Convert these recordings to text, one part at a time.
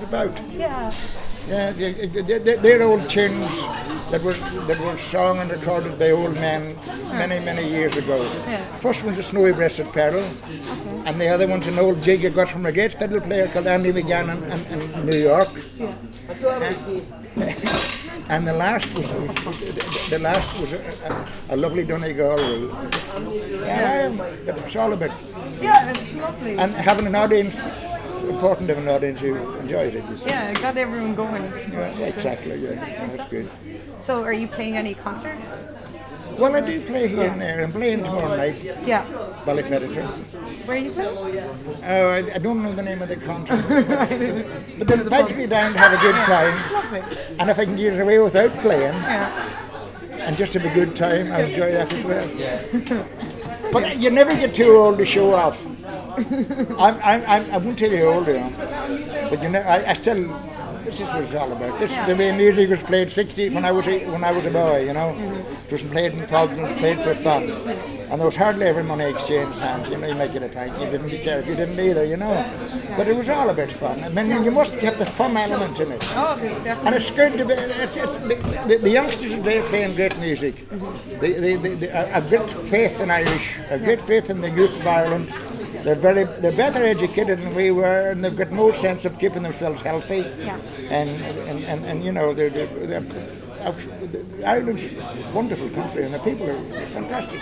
About. Yeah. Yeah, they're old tunes that were sung and recorded by old men many years ago. Yeah. First one's a Snowy Breasted Peril, and the other one's an old jig I got from a great fiddle player called Andy McGann in New York. Yeah. And the last was a lovely Donegal. Yeah, but it's all about. Yeah, it's lovely. And having an audience. Important to have an audience who enjoys it. Yeah, it got everyone going. Yeah, exactly, yeah, that's good. So are you playing any concerts? Well, I do play here and there. I'm playing tomorrow night. Yeah. Fhéartaigh. Where are you playing? Oh, I don't know the name of the concert. But they'll invite me down to have a good time. Lovely. And if I can get it away without playing, and just have a good time, I enjoy that as well. But you never get too old to show off. I won't tell you how old I am, but you know, I still. This is what it's all about. This is the way music was played 60 when I was a boy. You know, it was played in pubs and played for fun, and there was hardly ever money exchanged hands. You know, you might get a pint, you didn't care if you didn't either. You know, but it was all about fun. I mean, you must get the fun element in it. Oh, there's definitely. And it's good to be. The youngsters today are playing great music. A great faith in Irish, a great faith in the youth of Ireland. They're better educated than we were, and they've got more sense of keeping themselves healthy. Yeah. And you know, Ireland's a wonderful country, and the people are fantastic.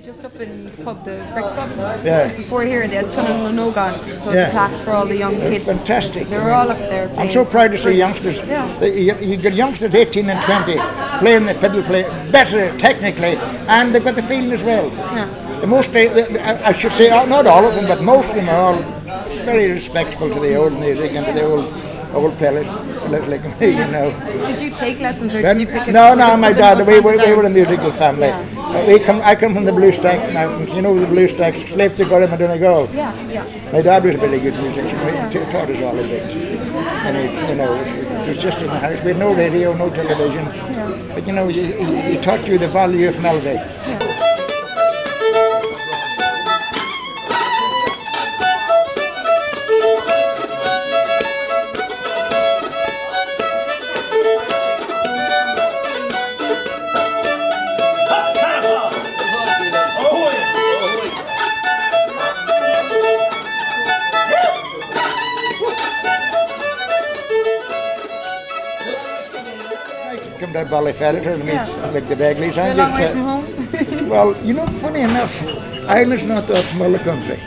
Just up in the pub, the Brick Pub, just before here, they had Tugann so it's a class for all the young kids. Fantastic. They were all up there playing. I'm so proud to see youngsters. Yeah. You get youngsters 18 and 20 playing the fiddle better technically, and they've got the feeling as well. Yeah. I should say, not all of them, but most of them are all very respectful to the old music and to the old fellas like me, you know. Did you take lessons or did you pick it up? No, my dad, we were a musical family. Yeah. I come from the Blue Stack Mountains, you know the Blue Stacks, Slave to Gorham and Donegal. Yeah. My dad was a very good musician, he taught us all a bit. And you know, it was just in the house. We had no radio, no television. Yeah. But you know, he taught you the value of melody. Yeah. Come to Fhéartaigh and meet the Begleys. You're a long way from home? Well, you know, funny enough, Ireland's not that small a country.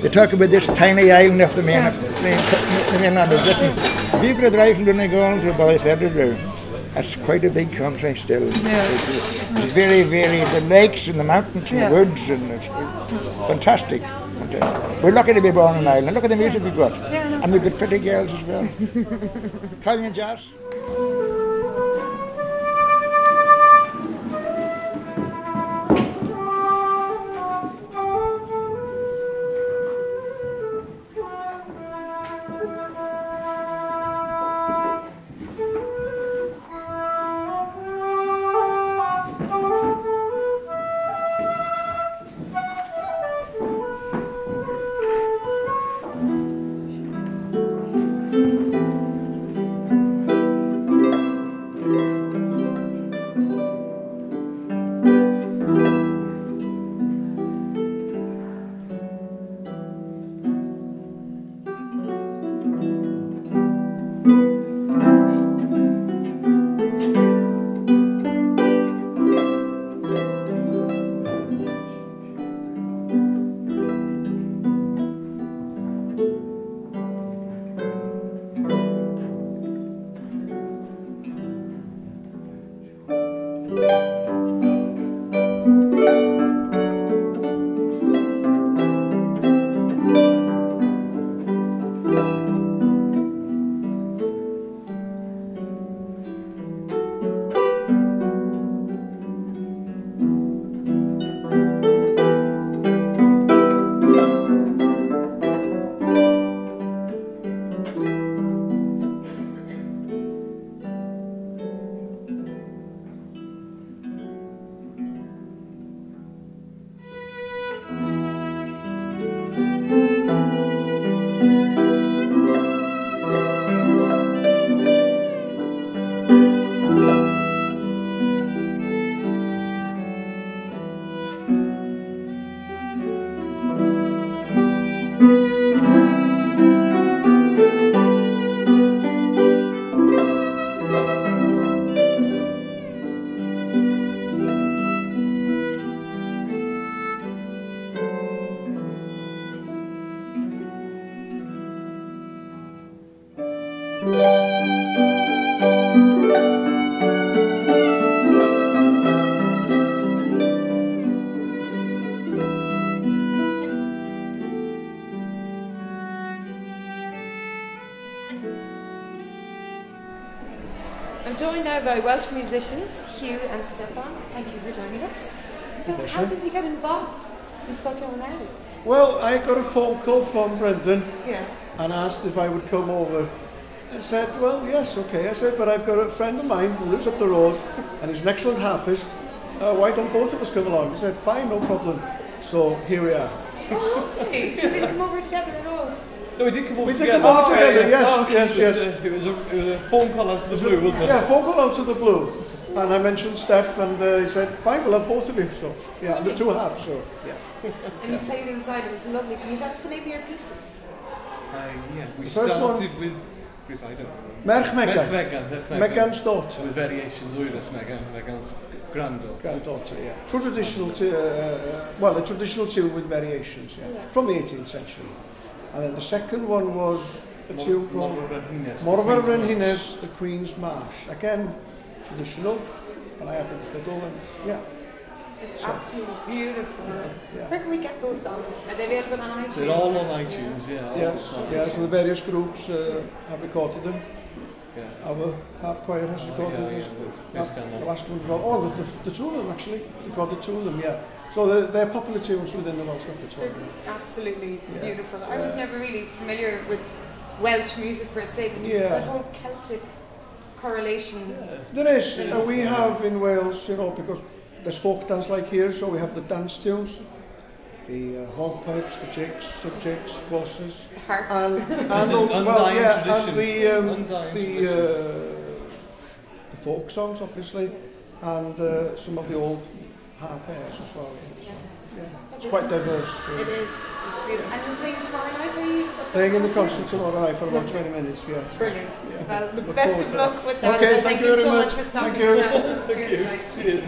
They talk about this tiny island off the mainland of Britain. If you could drive from Donegal to Fhéartaigh, that's quite a big country still. Yeah. It's very, very, the lakes and the mountains and the woods, and it's fantastic. We're lucky to be born in Ireland. Look at the music we've got. Yeah, and we've got pretty girls as well. Call me jazz. I'm joined now by Welsh musicians, Hugh and Stefan. Thank you for joining us. So how did you get involved in Scoil Cheoil in Ireland? Well, I got a phone call from Brendan and asked if I would come over. I said, well, yes, okay. I said, but I've got a friend of mine who lives up the road and he's an excellent harpist. Why don't both of us come along? He said, fine, no problem. So here we are. Oh, lovely. So you didn't come over together at all? No, we did come over We together. did come over together, yes, Oh, okay. yes. It was a phone call out of the blue, wasn't it? Yeah, phone call out of the blue. And I mentioned Steph and he said, fine, we'll have both of you. So, yeah, and the two harps, so, yeah. And you played inside, it was lovely. Can you tell us the name of your pieces? Yeah, we The first started with I don't know. Merch Megan's daughter. With variations, Oiras Megan's granddaughter. Granddaughter, yeah. Traditional, a traditional tune with variations, from the 18th century. And then the second one was a tune called Morfa Brenhines, the Queen's March. Again, traditional, and I added the fiddle and It's absolutely beautiful. Where can we get those songs? Are they available on iTunes? They're all on iTunes, Yes, so the various groups have recorded them. Our harp choir has recorded them. The last one's well. Oh, the two of them actually recorded two of them, So they're popular tunes within the Welsh repertoire. Absolutely beautiful. I was never really familiar with Welsh music per se, but the whole Celtic correlation. There is, and we have in Wales, because there's folk dance like here, so we have the dance tunes, the hornpipes, the jigs, slip jigs, waltzes, the harp, and the folk songs, obviously, and some of the old harp airs as well. It's quite diverse. It is. It's beautiful. And you're playing tomorrow night, are you? Playing in the concert tomorrow night for about 20 minutes, yes. Brilliant. Well, the best of luck with that. Okay, Thank you so much for stopping. Thank you. Thank you. Cheers.